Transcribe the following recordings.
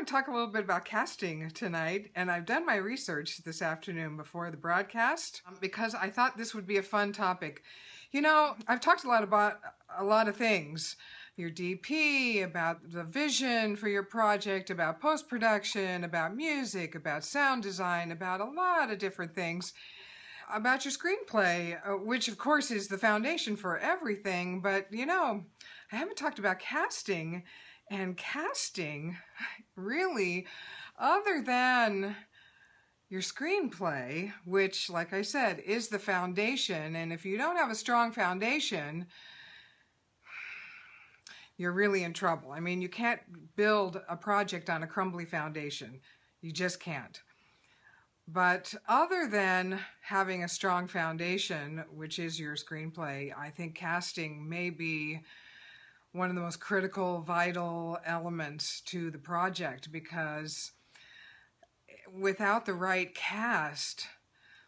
going to talk a little bit about casting tonight, and I've done my research this afternoon before the broadcast because I thought this would be a fun topic. You know, I've talked a lot about a lot of things. Your DP, about the vision for your project, about post-production, about music, about sound design, about a lot of different things. About your screenplay, which of course is the foundation for everything, but you know, I haven't talked about casting, and casting really, other than your screenplay, which like I said is the foundation, and if you don't have a strong foundation, you're really in trouble. I mean, you can't build a project on a crumbly foundation. You just can't. But other than having a strong foundation, which is your screenplay, I think casting may be one of the most critical, vital elements to the project, because without the right cast,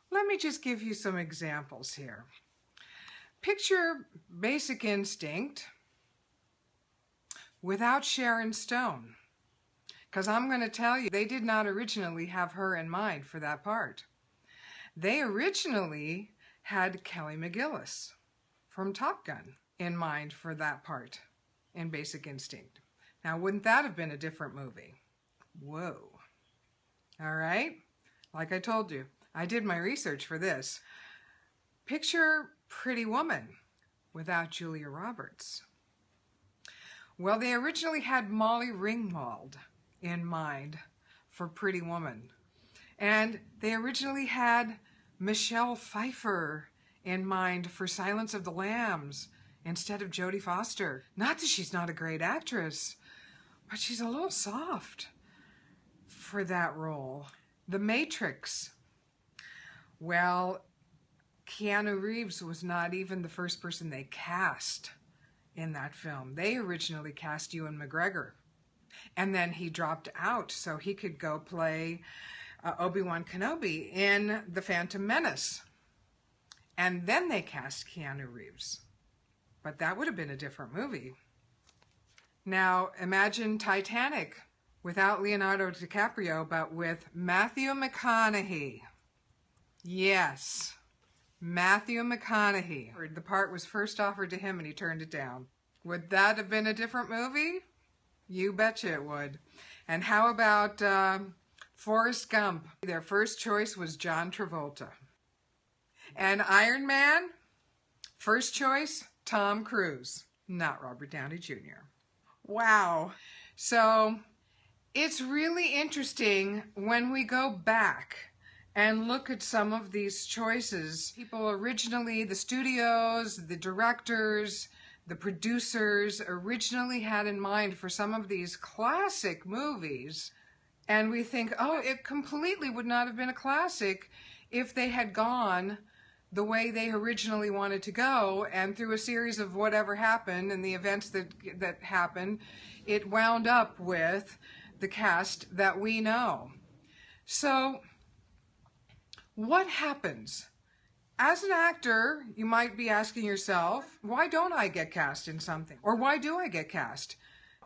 let me just give you some examples here. Picture Basic Instinct without Sharon Stone. Because I'm going to tell you, they did not originally have her in mind for that part. They originally had Kelly McGillis from Top Gun in mind for that part in Basic Instinct. Now, wouldn't that have been a different movie? Whoa. All right? Like I told you, I did my research for this. Picture Pretty Woman without Julia Roberts. Well, they originally had Molly Ringwald in mind for Pretty Woman. And they originally had Michelle Pfeiffer in mind for Silence of the Lambs instead of Jodie Foster. Not that she's not a great actress, but she's a little soft for that role. The Matrix. Well, Keanu Reeves was not even the first person they cast in that film. They originally cast Ewan McGregor. And then he dropped out so he could go play Obi-Wan Kenobi in The Phantom Menace. And then they cast Keanu Reeves. But that would have been a different movie. Now, imagine Titanic without Leonardo DiCaprio, but with Matthew McConaughey. Yes, Matthew McConaughey. The part was first offered to him and he turned it down. Would that have been a different movie? You betcha it would. And how about Forrest Gump? Their first choice was John Travolta. And Iron Man, first choice, Tom Cruise, not Robert Downey Jr. Wow. So it's really interesting when we go back and look at some of these choices. People originally, the studios, the directors, the producers originally had in mind for some of these classic movies, and we think, oh, it completely would not have been a classic if they had gone the way they originally wanted to go, and through a series of whatever happened and the events that happened, it wound up with the cast that we know. So what happens? As an actor, you might be asking yourself, why don't I get cast in something? Or why do I get cast?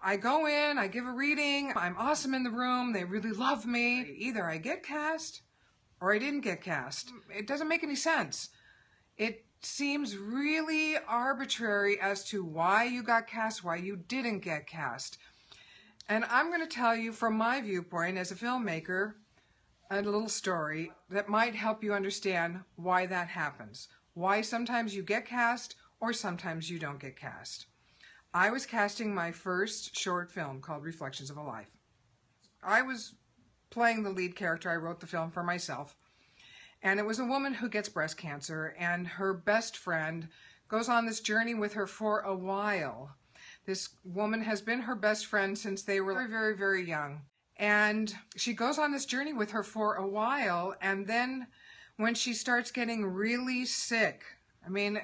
I go in, I give a reading, I'm awesome in the room, they really love me. Either I get cast or I didn't get cast. It doesn't make any sense. It seems really arbitrary as to why you got cast, why you didn't get cast. And I'm going to tell you from my viewpoint as a filmmaker, a little story that might help you understand why that happens. Why sometimes you get cast or sometimes you don't get cast. I was casting my first short film called Reflections of a Life. I was playing the lead character. I wrote the film for myself. And it was a woman who gets breast cancer, and her best friend goes on this journey with her for a while. This woman has been her best friend since they were very, very, very young. And she goes on this journey with her for a while, and then when she starts getting really sick, I mean,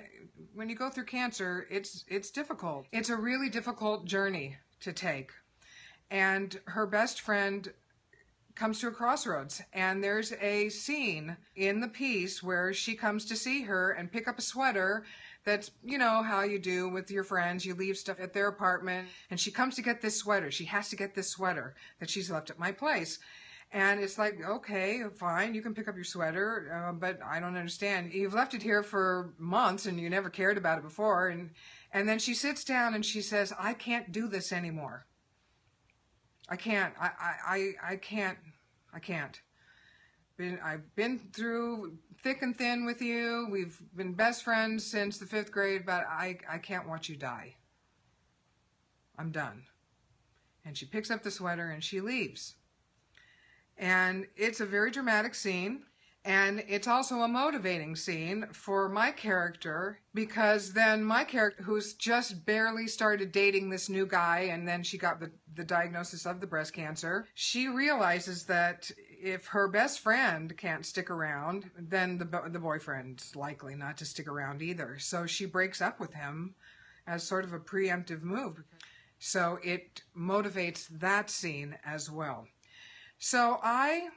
when you go through cancer, it's difficult. It's a really difficult journey to take. And her best friend comes to a crossroads, and there's a scene in the piece where she comes to see her and pick up a sweater That's, you know, how you do with your friends. You leave stuff at their apartment, and she comes to get this sweater. She has to get this sweater that she's left at my place. And it's like, okay, fine, you can pick up your sweater, but I don't understand. You've left it here for months, and you never cared about it before. And then she sits down, and she says, I can't do this anymore. I can't. I can't. I've been through thick and thin with you. We've been best friends since the 5th grade, but I can't watch you die. I'm done. And she picks up the sweater and she leaves. And it's a very dramatic scene. And it's also a motivating scene for my character, because then my character, who's just barely started dating this new guy, and then she got the diagnosis of the breast cancer, she realizes that if her best friend can't stick around, then the boyfriend's likely not to stick around either. So she breaks up with him as sort of a preemptive move. So it motivates that scene as well. So I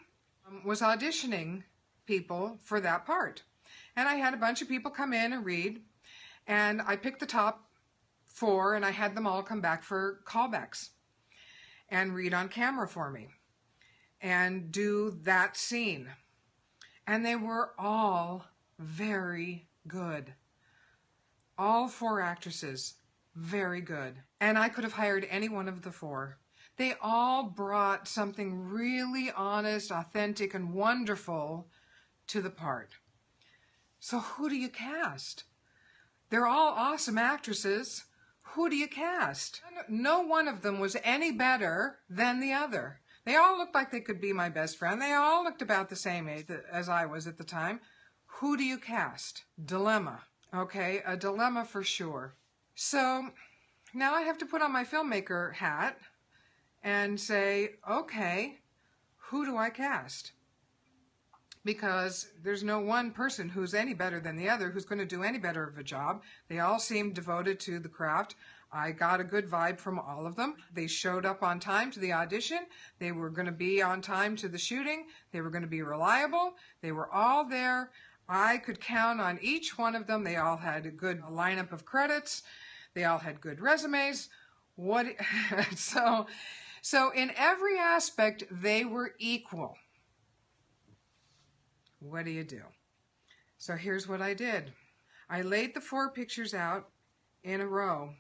was auditioning people for that part. And I had a bunch of people come in and read, and I picked the top 4, and I had them all come back for callbacks and read on camera for me and do that scene. And they were all very good. All 4 actresses, very good. And I could have hired any one of the 4. They all brought something really honest, authentic, and wonderful to the part. So who do you cast? They're all awesome actresses. Who do you cast? No one of them was any better than the other. They all looked like they could be my best friend. They all looked about the same age as I was at the time. Who do you cast? Dilemma. Okay, a dilemma for sure. So now I have to put on my filmmaker hat and say, okay, who do I cast? Because there's no one person who's any better than the other, who's going to do any better of a job. They all seem devoted to the craft. I got a good vibe from all of them. They showed up on time to the audition. They were going to be on time to the shooting. They were going to be reliable. They were all there. I could count on each one of them. They all had a good lineup of credits. They all had good resumes. So in every aspect, they were equal. What do you do? So here's what I did. I laid the 4 pictures out in a row,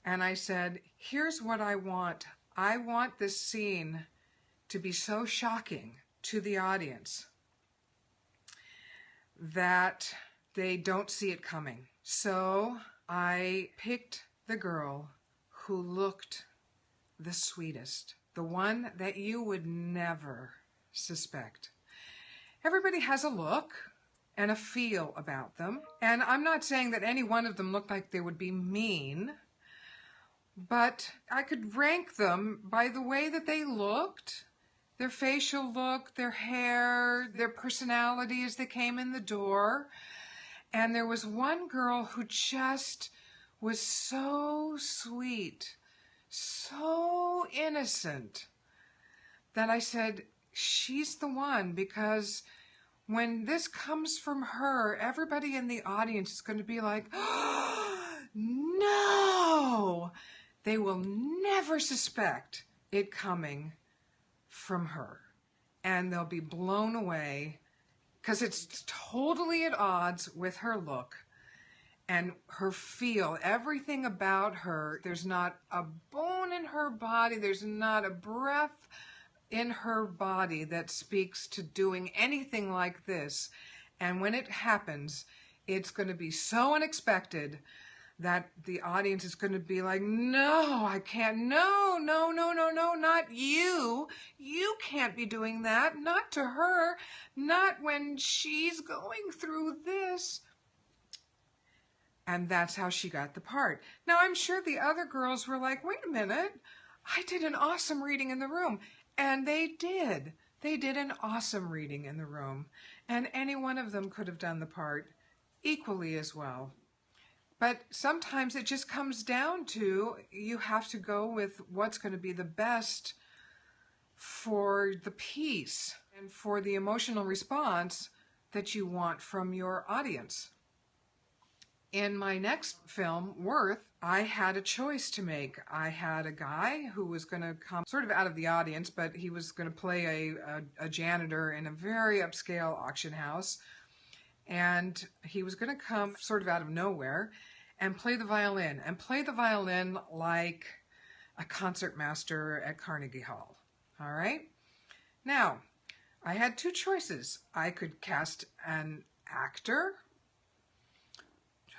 and I said, here's what I want. I want this scene to be so shocking to the audience that they don't see it coming. So I picked the girl who looked the sweetest, the one that you would never suspect. Everybody has a look and a feel about them. And I'm not saying that any one of them looked like they would be mean, but I could rank them by the way that they looked, their facial look, their hair, their personality as they came in the door. And there was one girl who just was so sweet, so innocent, that I said, she's the one, because when this comes from her, everybody in the audience is going to be like, oh, no! They will never suspect it coming from her. And they'll be blown away, because it's totally at odds with her look and her feel, everything about her. There's not a bone in her body, there's not a breath in her body that speaks to doing anything like this. And when it happens, it's going to be so unexpected that the audience is going to be like, no, I can't, no, not you. You can't be doing that, not to her, not when she's going through this. And that's how she got the part. Now, I'm sure the other girls were like, wait a minute, I did an awesome reading in the room. And they did. They did an awesome reading in the room. And any one of them could have done the part equally as well. But sometimes it just comes down to, you have to go with what's going to be the best for the piece and for the emotional response that you want from your audience. In my next film, Worth, I had a choice to make. I had a guy who was going to come sort of out of the audience, but he was going to play a janitor in a very upscale auction house. And he was going to come sort of out of nowhere and play the violin like a concertmaster at Carnegie Hall. All right? Now, I had two choices. I could cast an actor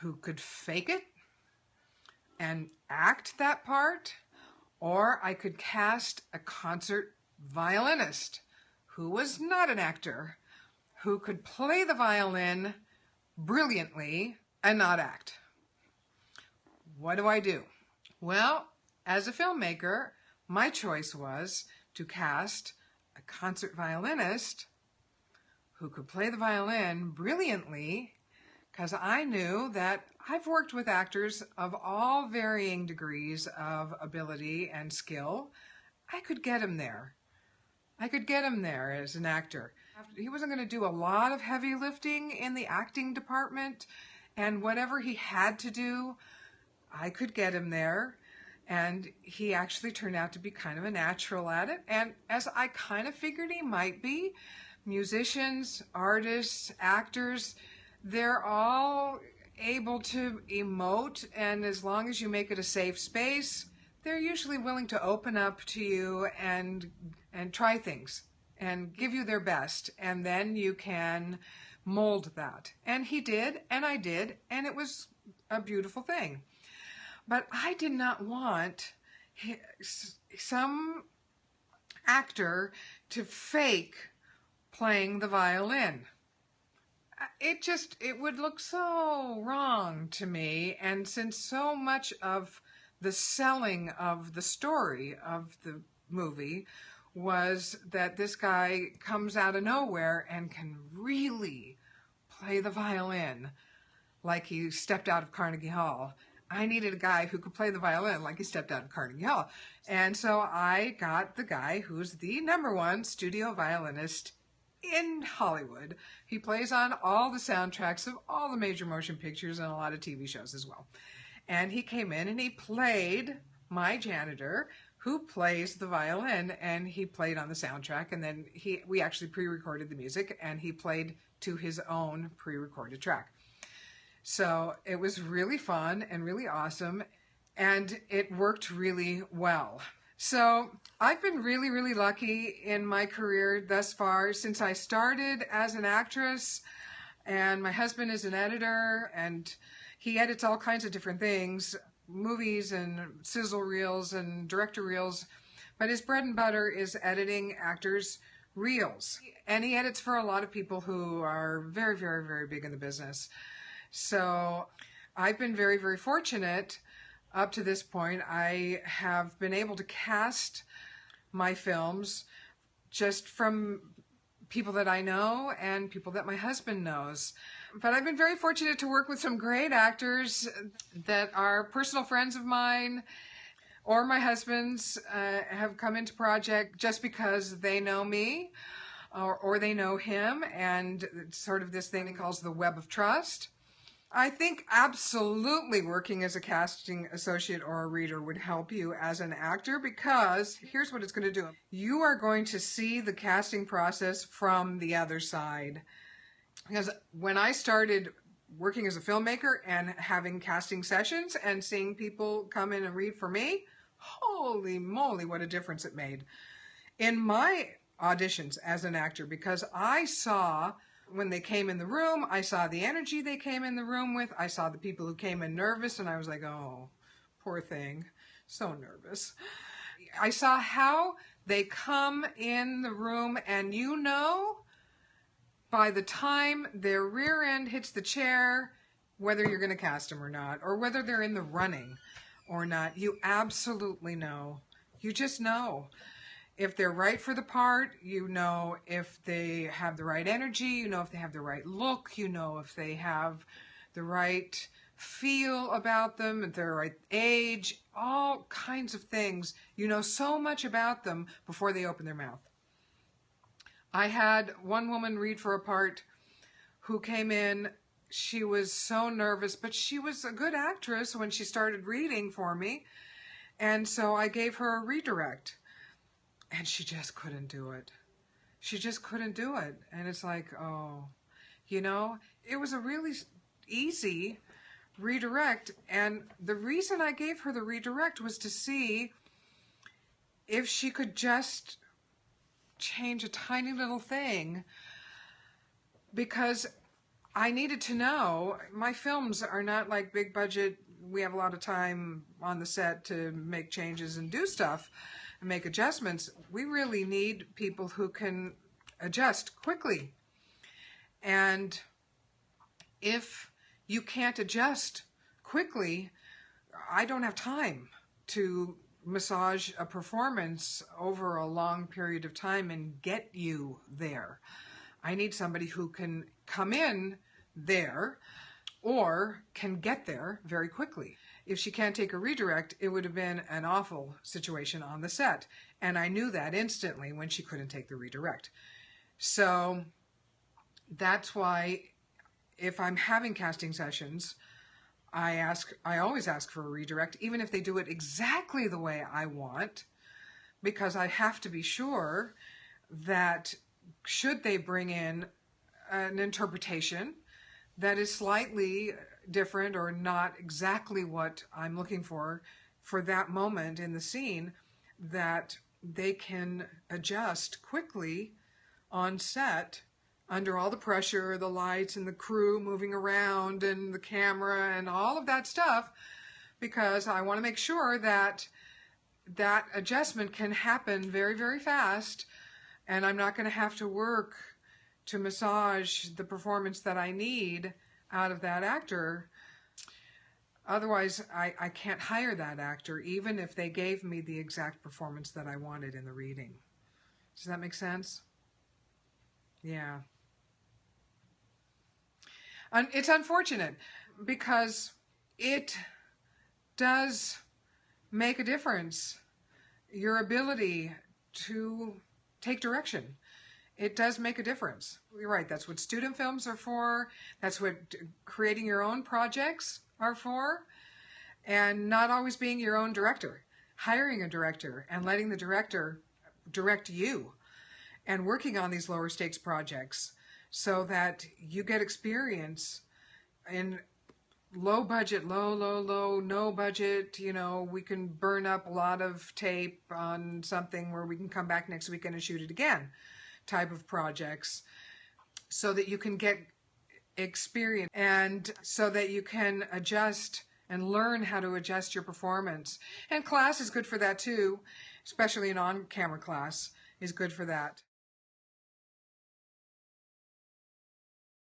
who could fake it and act that part, or I could cast a concert violinist who was not an actor, who could play the violin brilliantly and not act. What do I do? Well, as a filmmaker, my choice was to cast a concert violinist who could play the violin brilliantly, because I knew that I've worked with actors of all varying degrees of ability and skill. I could get him there. I could get him there as an actor. He wasn't going to do a lot of heavy lifting in the acting department, and whatever he had to do, I could get him there. And he actually turned out to be kind of a natural at it. And as I kind of figured he might be, musicians, artists, actors, they're all able to emote, and as long as you make it a safe space, they're usually willing to open up to you and try things and give you their best, and then you can mold that. And he did, and I did, and it was a beautiful thing. But I did not want some actor to fake playing the violin. It would look so wrong to me, and since so much of the selling of the story of the movie was that this guy comes out of nowhere and can really play the violin like he stepped out of Carnegie Hall, I needed a guy who could play the violin like he stepped out of Carnegie Hall. And so I got the guy who's the #1 studio violinist in Hollywood. He plays on all the soundtracks of all the major motion pictures and a lot of TV shows as well. And he came in and he played my janitor, who plays the violin, and he played on the soundtrack, and then we actually pre-recorded the music, and he played to his own pre-recorded track. So it was really fun and really awesome, and it worked really well. So I've been really, really lucky in my career thus far since I started as an actress, and my husband is an editor, and he edits all kinds of different things, movies and sizzle reels and director reels, but his bread and butter is editing actors' reels. And he edits for a lot of people who are very, very, very big in the business. So I've been very, very fortunate up to this point. I have been able to cast my films just from people that I know and people that my husband knows. But I've been very fortunate to work with some great actors that are personal friends of mine or my husband's, have come into project just because they know me or they know him, and it's sort of this thing he calls the web of trust. I think absolutely working as a casting associate or a reader would help you as an actor, because here's what it's going to do. You are going to see the casting process from the other side. Because when I started working as a filmmaker and having casting sessions and seeing people come in and read for me, holy moly, what a difference it made in my auditions as an actor, because I saw when they came in the room, I saw the energy they came in the room with. I saw the people who came in nervous, and I was like, oh, poor thing, so nervous. I saw how they come in the room, and you know, by the time their rear end hits the chair, whether you're going to cast them or not, or whether they're in the running or not, you absolutely know. You just know. If they're right for the part, you know if they have the right energy, you know if they have the right look, you know if they have the right feel about them, if they're the right age, all kinds of things. You know so much about them before they open their mouth. I had one woman read for a part who came in she was so nervous, but she was a good actress when she started reading for me. And so I gave her a redirect, and she just couldn't do it. She just couldn't do it. And it's like, oh, you know, it was a really easy redirect. And the reason I gave her the redirect was to see if she could just change a tiny little thing, because I needed to know. My films are not like big budget. We have a lot of time on the set to make changes and do stuff and make adjustments. We really need people who can adjust quickly. And if you can't adjust quickly, I don't have time to massage a performance over a long period of time and get you there. I need somebody who can come in there or can get there very quickly. If she can't take a redirect, it would have been an awful situation on the set. And I knew that instantly when she couldn't take the redirect. So that's why if I'm having casting sessions, I always ask for a redirect, even if they do it exactly the way I want, because I have to be sure that should they bring in an interpretation that is slightly different or not exactly what I'm looking for that moment in the scene, that they can adjust quickly on set under all the pressure, the lights and the crew moving around and the camera and all of that stuff, because I want to make sure that that adjustment can happen very, very fast, and I'm not going to have to work to massage the performance that I need out of that actor. Otherwise, I can't hire that actor, even if they gave me the exact performance that I wanted in the reading. Does that make sense? Yeah. And it's unfortunate because it does make a difference, your ability to take direction. It does make a difference. You're right, that's what student films are for. That's what creating your own projects are for. And not always being your own director. Hiring a director and letting the director direct you, and working on these lower stakes projects so that you get experience in low budget, no budget, you know, we can burn up a lot of tape on something where we can come back next weekend and shoot it again type of projects, so that you can get experience and so that you can adjust and learn how to adjust your performance. And class is good for that too, especially an on-camera class is good for that.